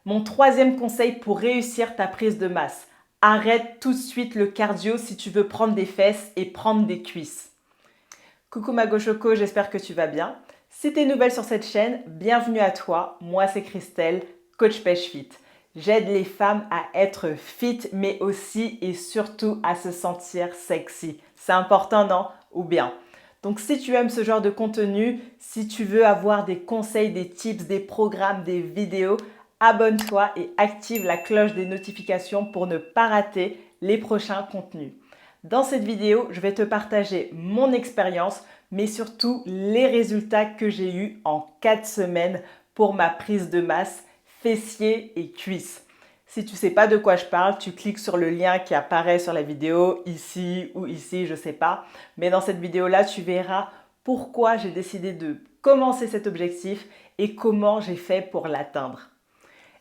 Mon troisième conseil pour réussir ta prise de masse. Arrête tout de suite le cardio si tu veux prendre des fesses et prendre des cuisses. Coucou ma Gochoko, j'espère que tu vas bien. Si tu es nouvelle sur cette chaîne, bienvenue à toi. Moi c'est Christelle, coach pêche fit. J'aide les femmes à être fit mais aussi et surtout à se sentir sexy. C'est important, non? Ou bien? Donc si tu aimes ce genre de contenu, si tu veux avoir des conseils, des tips, des programmes, des vidéos, abonne-toi et active la cloche des notifications pour ne pas rater les prochains contenus. Dans cette vidéo, je vais te partager mon expérience, mais surtout les résultats que j'ai eus en 4 semaines pour ma prise de masse fessiers et cuisses. Si tu ne sais pas de quoi je parle, tu cliques sur le lien qui apparaît sur la vidéo, ici ou ici, je ne sais pas. Mais dans cette vidéo-là, tu verras pourquoi j'ai décidé de commencer cet objectif et comment j'ai fait pour l'atteindre.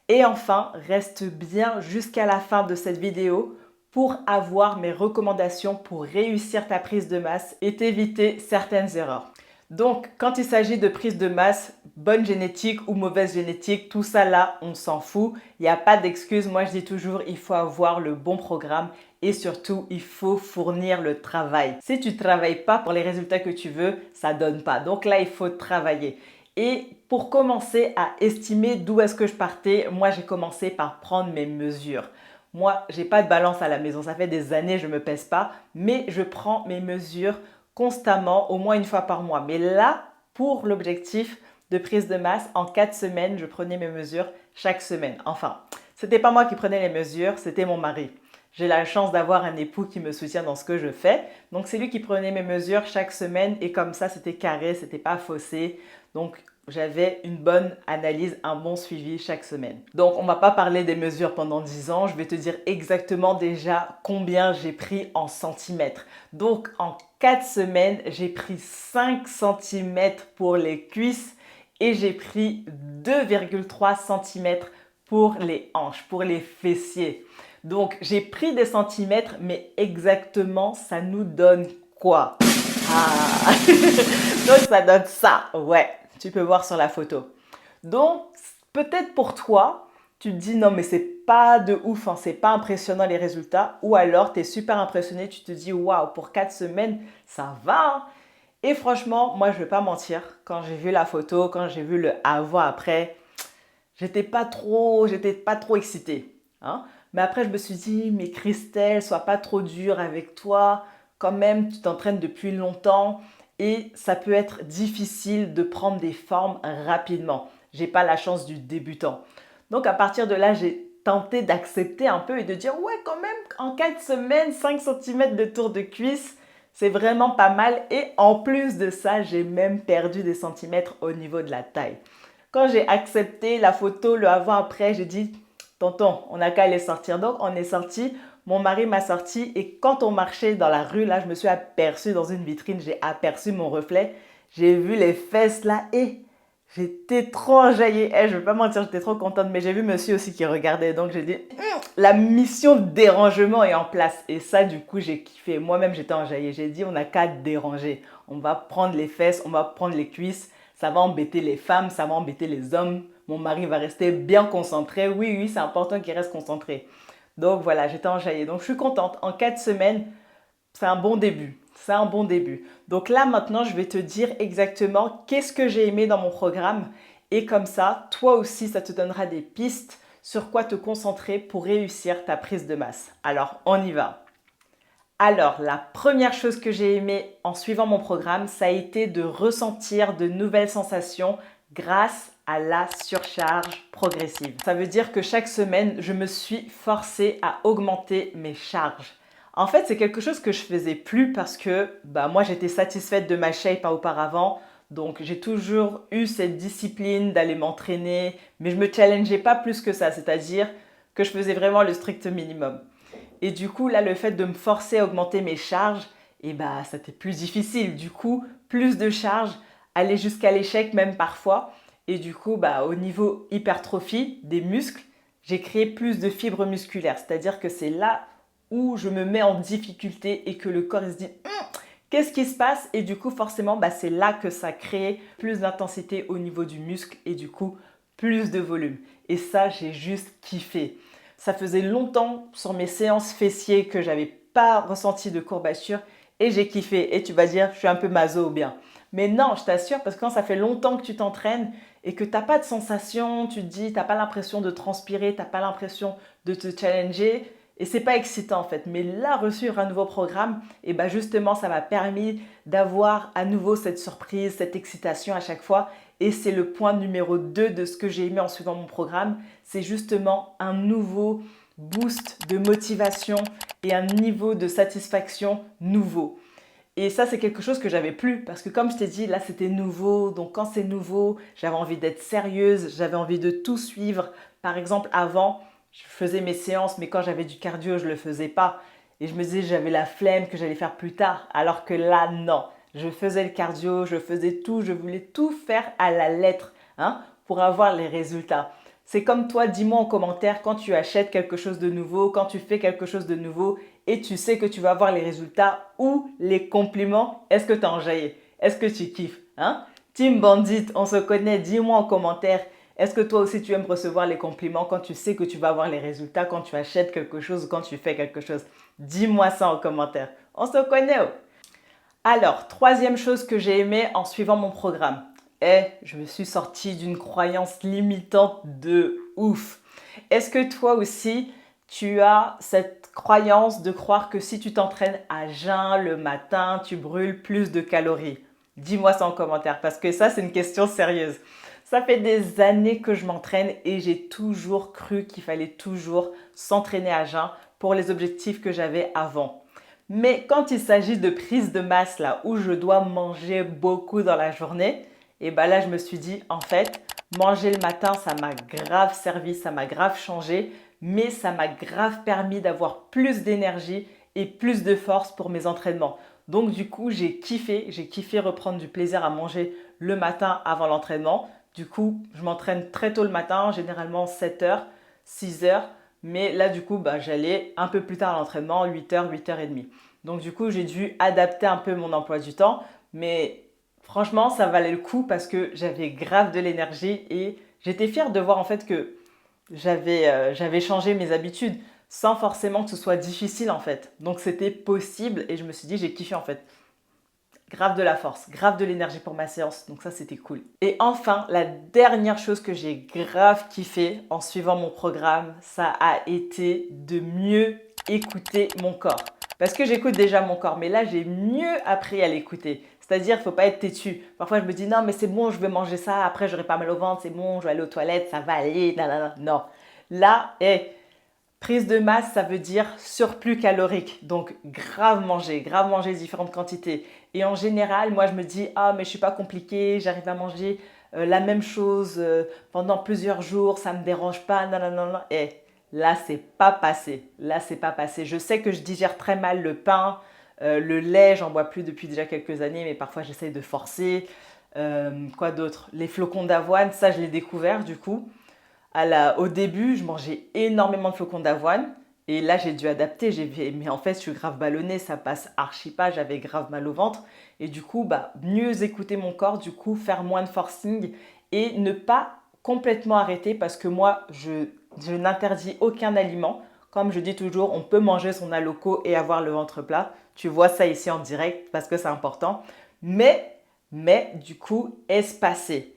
Et enfin, reste bien jusqu'à la fin de cette vidéo pour avoir mes recommandations pour réussir ta prise de masse et t'éviter certaines erreurs. Donc, quand il s'agit de prise de masse, bonne génétique ou mauvaise génétique, tout ça là, on s'en fout. Il n'y a pas d'excuse. Moi, je dis toujours, il faut avoir le bon programme et surtout, il faut fournir le travail. Si tu ne travailles pas pour les résultats que tu veux, ça ne donne pas. Donc là, il faut travailler. Et pour commencer à estimer d'où est-ce que je partais, moi, j'ai commencé par prendre mes mesures. Moi, j'ai pas de balance à la maison. Ça fait des années, je ne me pèse pas, mais je prends mes mesures constamment, au moins une fois par mois. Mais là, pour l'objectif de prise de masse, en 4 semaines, je prenais mes mesures chaque semaine. Enfin, c'était pas moi qui prenais les mesures, c'était mon mari. J'ai la chance d'avoir un époux qui me soutient dans ce que je fais. Donc, c'est lui qui prenait mes mesures chaque semaine et comme ça, c'était carré, c'était pas faussé. Donc, j'avais une bonne analyse, un bon suivi chaque semaine. Donc, on ne va pas parler des mesures pendant 10 ans. Je vais te dire exactement déjà combien j'ai pris en centimètres. Donc, en 4 semaines, j'ai pris 5 centimètres pour les cuisses et j'ai pris 2,3 centimètres pour les hanches, pour les fessiers. Donc, j'ai pris des centimètres, mais exactement, ça nous donne quoi? Ah Donc, ça donne ça, ouais. Tu peux voir sur la photo. Donc, peut-être pour toi, tu te dis non, mais c'est pas de ouf, hein, c'est pas impressionnant les résultats. Ou alors, tu es super impressionné, tu te dis waouh, pour 4 semaines, ça va, hein. Et franchement, moi, je vais pas mentir, quand j'ai vu la photo, quand j'ai vu le avant-après, j'étais pas trop excitée, hein. Mais après, je me suis dit, mais Christelle, sois pas trop dure avec toi. Quand même, tu t'entraînes depuis longtemps et ça peut être difficile de prendre des formes rapidement. J'ai pas la chance du débutant. Donc, à partir de là, j'ai tenté d'accepter un peu et de dire, ouais, quand même, en 4 semaines, 5 cm de tour de cuisse, c'est vraiment pas mal. Et en plus de ça, j'ai même perdu des centimètres au niveau de la taille. Quand j'ai accepté la photo, le avant-après, j'ai dit, tonton, on n'a qu'à aller sortir. Donc, on est sorti. Mon mari m'a sorti et quand on marchait dans la rue, là, je me suis aperçue dans une vitrine, j'ai aperçu mon reflet. J'ai vu les fesses là et j'étais trop enjaillée. Je ne vais pas mentir, j'étais trop contente, mais j'ai vu monsieur aussi qui regardait. Donc, j'ai dit, la mission de dérangement est en place. Et ça, du coup, j'ai kiffé. Moi-même, j'étais enjaillée. J'ai dit, on n'a qu'à déranger. On va prendre les fesses, on va prendre les cuisses. Ça va embêter les femmes, ça va embêter les hommes. Mon mari va rester bien concentré. Oui, oui, c'est important qu'il reste concentré. Donc voilà, j'étais enjaillée. Donc je suis contente. En 4 semaines, c'est un bon début. C'est un bon début. Donc là, maintenant, je vais te dire exactement qu'est-ce que j'ai aimé dans mon programme. Et comme ça, toi aussi, ça te donnera des pistes sur quoi te concentrer pour réussir ta prise de masse. Alors, on y va. Alors, la première chose que j'ai aimé en suivant mon programme, ça a été de ressentir de nouvelles sensations grâce à la surcharge progressive. Ça veut dire que chaque semaine, je me suis forcée à augmenter mes charges. En fait, c'est quelque chose que je faisais plus parce que moi, j'étais satisfaite de ma shape auparavant. Donc, j'ai toujours eu cette discipline d'aller m'entraîner, mais je me challengeais pas plus que ça, c'est-à-dire que je faisais vraiment le strict minimum. Et du coup, là, le fait de me forcer à augmenter mes charges, c'était plus difficile. Du coup, plus de charges, aller jusqu'à l'échec même parfois. Et du coup, au niveau hypertrophie des muscles, j'ai créé plus de fibres musculaires. C'est-à-dire que c'est là où je me mets en difficulté et que le corps il se dit qu'est-ce qui se passe? Et du coup, forcément, c'est là que ça crée plus d'intensité au niveau du muscle et du coup, plus de volume. Et ça, j'ai juste kiffé. Ça faisait longtemps sur mes séances fessiers que j'avais pas ressenti de courbature et j'ai kiffé. Et tu vas dire, je suis un peu maso ou bien. Mais non, je t'assure, parce que quand ça fait longtemps que tu t'entraînes et que tu n'as pas de sensation, tu te dis, tu n'as pas l'impression de transpirer, tu n'as pas l'impression de te challenger, et c'est pas excitant en fait. Mais là, reçu un nouveau programme, et ben justement, ça m'a permis d'avoir à nouveau cette surprise, cette excitation à chaque fois. Et c'est le point numéro 2 de ce que j'ai aimé en suivant mon programme. C'est justement un nouveau boost de motivation et un niveau de satisfaction nouveau. Et ça, c'est quelque chose que j'avais plus parce que comme je t'ai dit, là, c'était nouveau. Donc quand c'est nouveau, j'avais envie d'être sérieuse, j'avais envie de tout suivre. Par exemple, avant, je faisais mes séances, mais quand j'avais du cardio, je ne le faisais pas. Et je me disais, j'avais la flemme que j'allais faire plus tard. Alors que là, non. Je faisais le cardio, je faisais tout, je voulais tout faire à la lettre pour avoir les résultats. C'est comme toi, dis-moi en commentaire quand tu achètes quelque chose de nouveau, quand tu fais quelque chose de nouveau et tu sais que tu vas avoir les résultats ou les compliments. Est-ce que tu as enjaillé? Est-ce que tu kiffes Team Bandit, on se connaît, dis-moi en commentaire. Est-ce que toi aussi tu aimes recevoir les compliments quand tu sais que tu vas avoir les résultats, quand tu achètes quelque chose ou quand tu fais quelque chose? Dis-moi ça en commentaire. On se connaît. Alors, troisième chose que j'ai aimé en suivant mon programme. Je me suis sortie d'une croyance limitante de ouf. Est-ce que toi aussi, tu as cette croyance de croire que si tu t'entraînes à jeun le matin, tu brûles plus de calories? Dis-moi ça en commentaire parce que ça, c'est une question sérieuse. Ça fait des années que je m'entraîne et j'ai toujours cru qu'il fallait toujours s'entraîner à jeun pour les objectifs que j'avais avant. Mais quand il s'agit de prise de masse, là où je dois manger beaucoup dans la journée, et bien là, je me suis dit, en fait, manger le matin, ça m'a grave servi, ça m'a grave changé, mais ça m'a grave permis d'avoir plus d'énergie et plus de force pour mes entraînements. Donc du coup, j'ai kiffé reprendre du plaisir à manger le matin avant l'entraînement. Du coup, je m'entraîne très tôt le matin, généralement 7h, 6h. Mais là, du coup, j'allais un peu plus tard à l'entraînement, 8h, 8h30. Donc du coup, j'ai dû adapter un peu mon emploi du temps. Mais franchement, ça valait le coup parce que j'avais grave de l'énergie et j'étais fière de voir en fait que j'avais changé mes habitudes sans forcément que ce soit difficile en fait. Donc c'était possible et je me suis dit, j'ai kiffé en fait. Grave de la force, grave de l'énergie pour ma séance, donc ça c'était cool. Et enfin, la dernière chose que j'ai grave kiffé en suivant mon programme, ça a été de mieux écouter mon corps. Parce que j'écoute déjà mon corps, mais là j'ai mieux appris à l'écouter. C'est-à-dire, il ne faut pas être têtu. Parfois je me dis non mais c'est bon, je vais manger ça, après j'aurai pas mal au ventre, c'est bon, je vais aller aux toilettes, ça va aller, nanana. Non. Là, prise de masse, ça veut dire surplus calorique. Donc, grave manger différentes quantités. Et en général, moi, je me dis, ah, mais je suis pas compliquée, j'arrive à manger la même chose pendant plusieurs jours, ça me dérange pas, non, non, non, non. Et là, c'est pas passé. Là, c'est pas passé. Je sais que je digère très mal le pain, le lait, j'en bois plus depuis déjà quelques années, mais parfois j'essaye de forcer. Quoi d'autre? Les flocons d'avoine, ça, je l'ai découvert du coup. Au début, je mangeais énormément de flocons d'avoine. Et là, j'ai dû adapter. J'ai fait, mais en fait, je suis grave ballonnée, ça passe archi pas, j'avais grave mal au ventre. Et du coup, mieux écouter mon corps, du coup, faire moins de forcing et ne pas complètement arrêter parce que moi, je n'interdis aucun aliment. Comme je dis toujours, on peut manger son aloco et avoir le ventre plat. Tu vois ça ici en direct parce que c'est important. Mais du coup, espacer.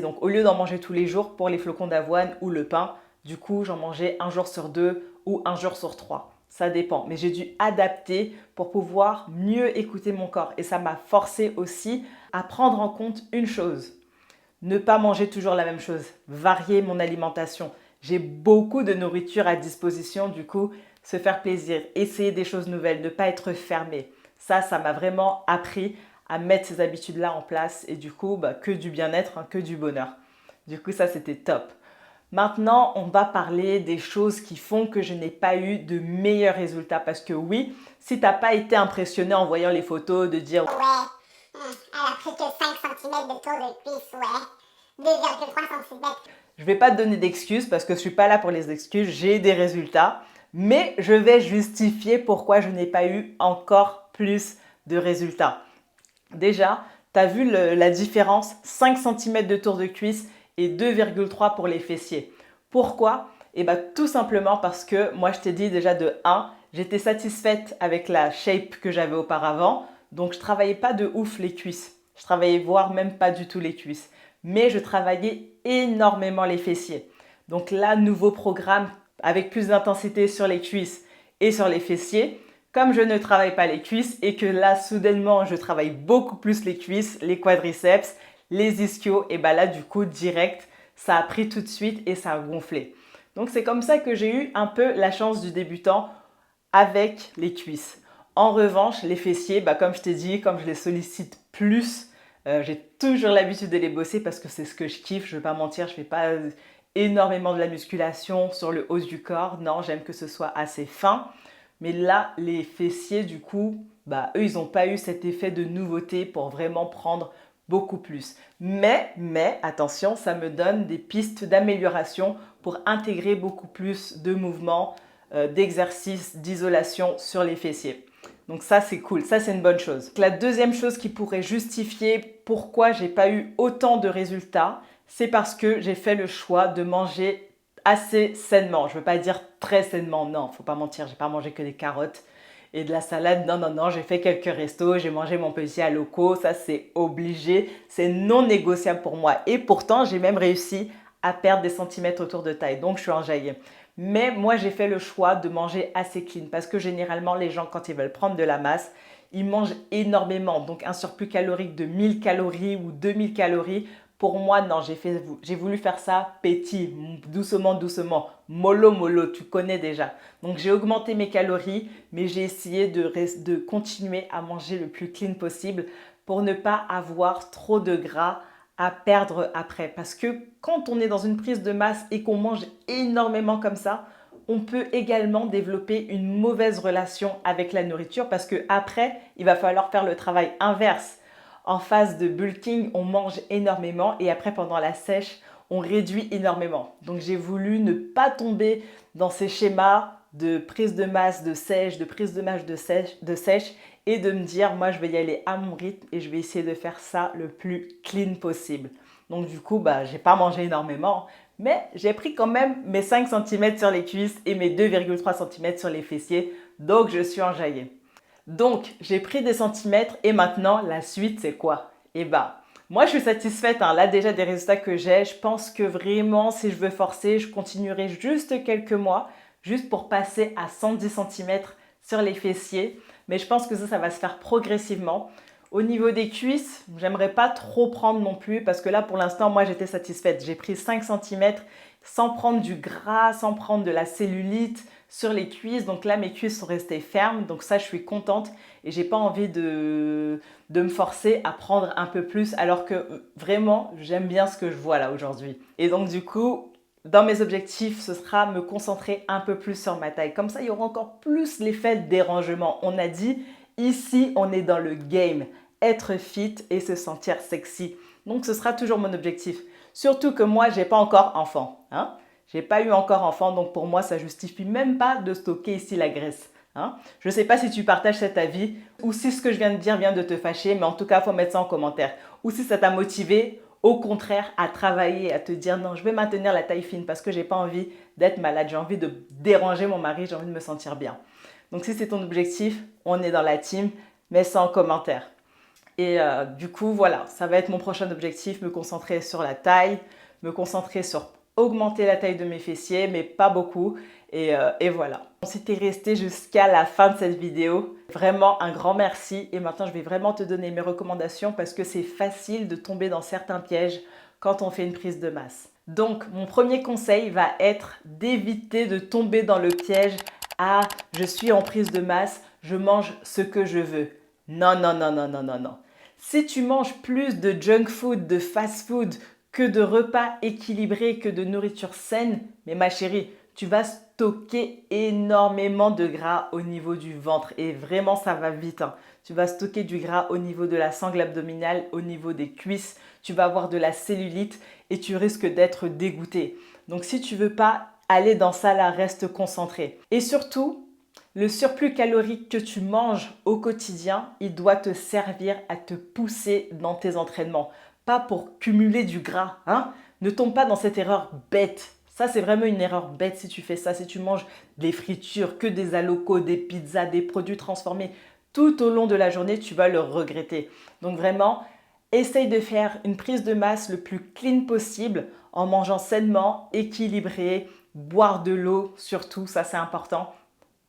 Donc, au lieu d'en manger tous les jours pour les flocons d'avoine ou le pain, du coup, j'en mangeais un jour sur 2 ou un jour sur 3. Ça dépend. Mais j'ai dû adapter pour pouvoir mieux écouter mon corps. Et ça m'a forcé aussi à prendre en compte une chose. Ne pas manger toujours la même chose. Varier mon alimentation. J'ai beaucoup de nourriture à disposition. Du coup, se faire plaisir. Essayer des choses nouvelles. Ne pas être fermé. Ça m'a vraiment appris à mettre ces habitudes-là en place et du coup, que du bien-être, que du bonheur. Du coup, ça, c'était top. Maintenant, on va parler des choses qui font que je n'ai pas eu de meilleurs résultats. Parce que oui, si tu n'as pas été impressionné en voyant les photos de dire « Ouais, elle a pris que 5 cm de tour de cuisse, ouais, 2,3 cm. » Je ne vais pas te donner d'excuses parce que je ne suis pas là pour les excuses. J'ai des résultats. Mais je vais justifier pourquoi je n'ai pas eu encore plus de résultats. Déjà, tu as vu la différence, 5 cm de tour de cuisse et 2,3 pour les fessiers. Pourquoi? Eh bien, tout simplement parce que moi, je t'ai dit déjà de 1, j'étais satisfaite avec la shape que j'avais auparavant. Donc, je ne travaillais pas de ouf les cuisses. Je travaillais voire même pas du tout les cuisses. Mais je travaillais énormément les fessiers. Donc là, nouveau programme avec plus d'intensité sur les cuisses et sur les fessiers. Comme je ne travaille pas les cuisses et que là, soudainement, je travaille beaucoup plus les cuisses, les quadriceps, les ischios, et bien là, du coup, direct, ça a pris tout de suite et ça a gonflé. Donc c'est comme ça que j'ai eu un peu la chance du débutant avec les cuisses. En revanche, les fessiers, comme je t'ai dit, comme je les sollicite plus, j'ai toujours l'habitude de les bosser parce que c'est ce que je kiffe. Je ne vais pas mentir, je ne fais pas énormément de la musculation sur le haut du corps. Non, j'aime que ce soit assez fin. Mais là, les fessiers, du coup, eux, ils n'ont pas eu cet effet de nouveauté pour vraiment prendre beaucoup plus. Mais, attention, ça me donne des pistes d'amélioration pour intégrer beaucoup plus de mouvements, d'exercices, d'isolation sur les fessiers. Donc ça, c'est cool, ça, c'est une bonne chose. La deuxième chose qui pourrait justifier pourquoi j'ai pas eu autant de résultats, c'est parce que j'ai fait le choix de manger assez sainement. Je ne veux pas dire très sainement, non, faut pas mentir, j'ai pas mangé que des carottes et de la salade. Non, j'ai fait quelques restos, j'ai mangé mon petit à locaux, ça c'est obligé, c'est non négociable pour moi. Et pourtant, j'ai même réussi à perdre des centimètres autour de taille, donc je suis enjaillée. Mais moi, j'ai fait le choix de manger assez clean parce que généralement, les gens, quand ils veulent prendre de la masse, ils mangent énormément. Donc, un surplus calorique de 1000 calories ou 2000 calories, pour moi, non, j'ai voulu faire ça petit, doucement, mollo, tu connais déjà. Donc, j'ai augmenté mes calories, mais j'ai essayé de continuer à manger le plus clean possible pour ne pas avoir trop de gras à perdre après. Parce que quand on est dans une prise de masse et qu'on mange énormément comme ça, on peut également développer une mauvaise relation avec la nourriture parce que après, il va falloir faire le travail inverse. En phase de bulking, on mange énormément et après, pendant la sèche, on réduit énormément. Donc, j'ai voulu ne pas tomber dans ces schémas de prise de masse, de sèche, de prise de masse, de sèche et de me dire, moi, je vais y aller à mon rythme et je vais essayer de faire ça le plus clean possible. Donc, du coup, j'ai pas mangé énormément, mais j'ai pris quand même mes 5 cm sur les cuisses et mes 2,3 cm sur les fessiers. Donc, je suis enjaillée. Donc, j'ai pris des centimètres et maintenant, la suite, c'est quoi? Moi, je suis satisfaite. Là, déjà, des résultats que j'ai. Je pense que vraiment, si je veux forcer, je continuerai juste quelques mois, juste pour passer à 110 cm sur les fessiers. Mais je pense que ça va se faire progressivement. Au niveau des cuisses, j'aimerais pas trop prendre non plus parce que là, pour l'instant, moi, j'étais satisfaite. J'ai pris 5 cm sans prendre du gras, sans prendre de la cellulite sur les cuisses. Donc là, mes cuisses sont restées fermes. Donc ça, je suis contente et j'ai pas envie de me forcer à prendre un peu plus alors que vraiment, j'aime bien ce que je vois là aujourd'hui. Et donc du coup, dans mes objectifs, ce sera me concentrer un peu plus sur ma taille. Comme ça, il y aura encore plus l'effet de dérangement. On a dit, ici, on est dans le game. Être fit et se sentir sexy. Donc, ce sera toujours mon objectif. Surtout que moi, j'ai pas encore enfant. J'ai pas eu encore enfant, donc pour moi, ça justifie même pas de stocker ici la graisse. Je ne sais pas si tu partages cet avis ou si ce que je viens de dire vient de te fâcher, mais en tout cas, il faut mettre ça en commentaire. Ou si ça t'a motivé, au contraire, à travailler, à te dire non, je vais maintenir la taille fine parce que j'ai pas envie d'être malade, j'ai envie de déranger mon mari, j'ai envie de me sentir bien. Donc si c'est ton objectif, on est dans la team, mets ça en commentaire. Et du coup, voilà, ça va être mon prochain objectif, me concentrer sur la taille, me concentrer sur augmenter la taille de mes fessiers, mais pas beaucoup. Et voilà. Si tu es resté jusqu'à la fin de cette vidéo, vraiment un grand merci. Et maintenant, je vais vraiment te donner mes recommandations parce que c'est facile de tomber dans certains pièges quand on fait une prise de masse. Donc, mon premier conseil va être d'éviter de tomber dans le piège « Ah, je suis en prise de masse, je mange ce que je veux ». Non. Si tu manges plus de junk food, de fast food que de repas équilibrés, que de nourriture saine, mais ma chérie, tu vas stocker énormément de gras au niveau du ventre et vraiment ça va vite. Tu vas stocker du gras au niveau de la sangle abdominale, au niveau des cuisses, tu vas avoir de la cellulite et tu risques d'être dégoûté. Donc si tu veux pas aller dans ça là, reste concentré. Et surtout, le surplus calorique que tu manges au quotidien, il doit te servir à te pousser dans tes entraînements. Pas pour cumuler du gras, Ne tombe pas dans cette erreur bête. Ça, c'est vraiment une erreur bête si tu fais ça. Si tu manges des fritures, que des alocos, des pizzas, des produits transformés, tout au long de la journée, tu vas le regretter. Donc vraiment, essaye de faire une prise de masse le plus clean possible en mangeant sainement, équilibré, boire de l'eau surtout, ça c'est important.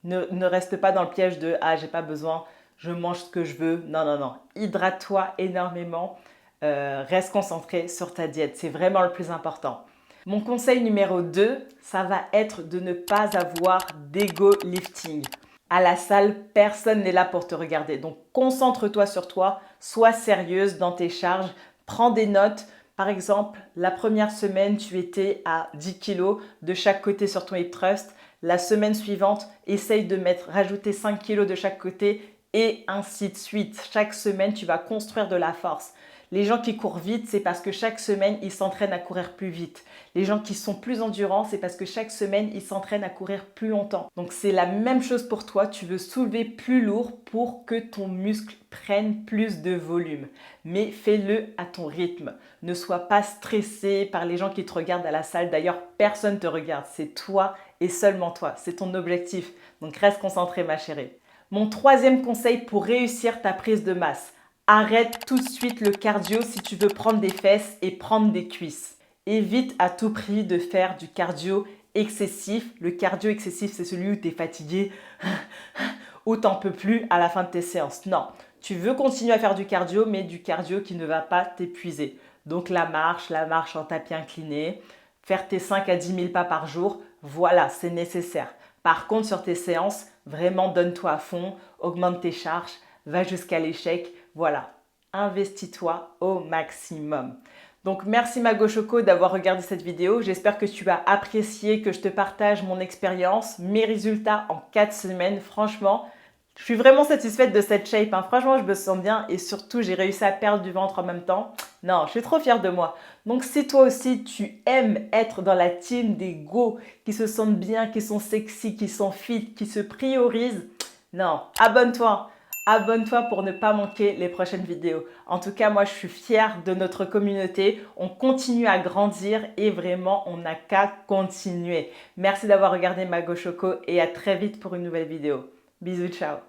Ne reste pas dans le piège de «Ah, j'ai pas besoin, je mange ce que je veux». Non, non, non. Hydrate-toi énormément. Reste concentré sur ta diète. C'est vraiment le plus important. Mon conseil numéro 2, ça va être de ne pas avoir d'ego lifting. À la salle, personne n'est là pour te regarder. Donc, concentre-toi sur toi. Sois sérieuse dans tes charges. Prends des notes. Par exemple, la première semaine, tu étais à 10 kg de chaque côté sur ton hip thrust. La semaine suivante, essaye de rajouter 5 kg de chaque côté et ainsi de suite. Chaque semaine, tu vas construire de la force. Les gens qui courent vite, c'est parce que chaque semaine, ils s'entraînent à courir plus vite. Les gens qui sont plus endurants, c'est parce que chaque semaine, ils s'entraînent à courir plus longtemps. Donc c'est la même chose pour toi. Tu veux soulever plus lourd pour que ton muscle prenne plus de volume. Mais fais-le à ton rythme. Ne sois pas stressé par les gens qui te regardent à la salle. D'ailleurs, personne ne te regarde. C'est toi et seulement toi. C'est ton objectif. Donc reste concentré, ma chérie. Mon troisième conseil pour réussir ta prise de masse. Arrête tout de suite le cardio si tu veux prendre des fesses et prendre des cuisses. Évite à tout prix de faire du cardio excessif. Le cardio excessif, c'est celui où tu es fatigué, où tu n'en peux plus à la fin de tes séances. Non, tu veux continuer à faire du cardio, mais du cardio qui ne va pas t'épuiser. Donc la marche en tapis incliné, faire tes 5 à 10 000 pas par jour, voilà, c'est nécessaire. Par contre, sur tes séances, vraiment donne-toi à fond, augmente tes charges, va jusqu'à l'échec. Voilà, investis-toi au maximum. Donc merci Mago Choco d'avoir regardé cette vidéo. J'espère que tu as apprécié que je te partage mon expérience, mes résultats en 4 semaines. Franchement, je suis vraiment satisfaite de cette shape. Franchement, je me sens bien et surtout, j'ai réussi à perdre du ventre en même temps. Non, je suis trop fière de moi. Donc si toi aussi, tu aimes être dans la team des go qui se sentent bien, qui sont sexy, qui sont fit, qui se priorisent, non, abonne-toi. Abonne-toi pour ne pas manquer les prochaines vidéos. En tout cas, moi, je suis fière de notre communauté. On continue à grandir et vraiment, on n'a qu'à continuer. Merci d'avoir regardé Mago Choco et à très vite pour une nouvelle vidéo. Bisous, ciao.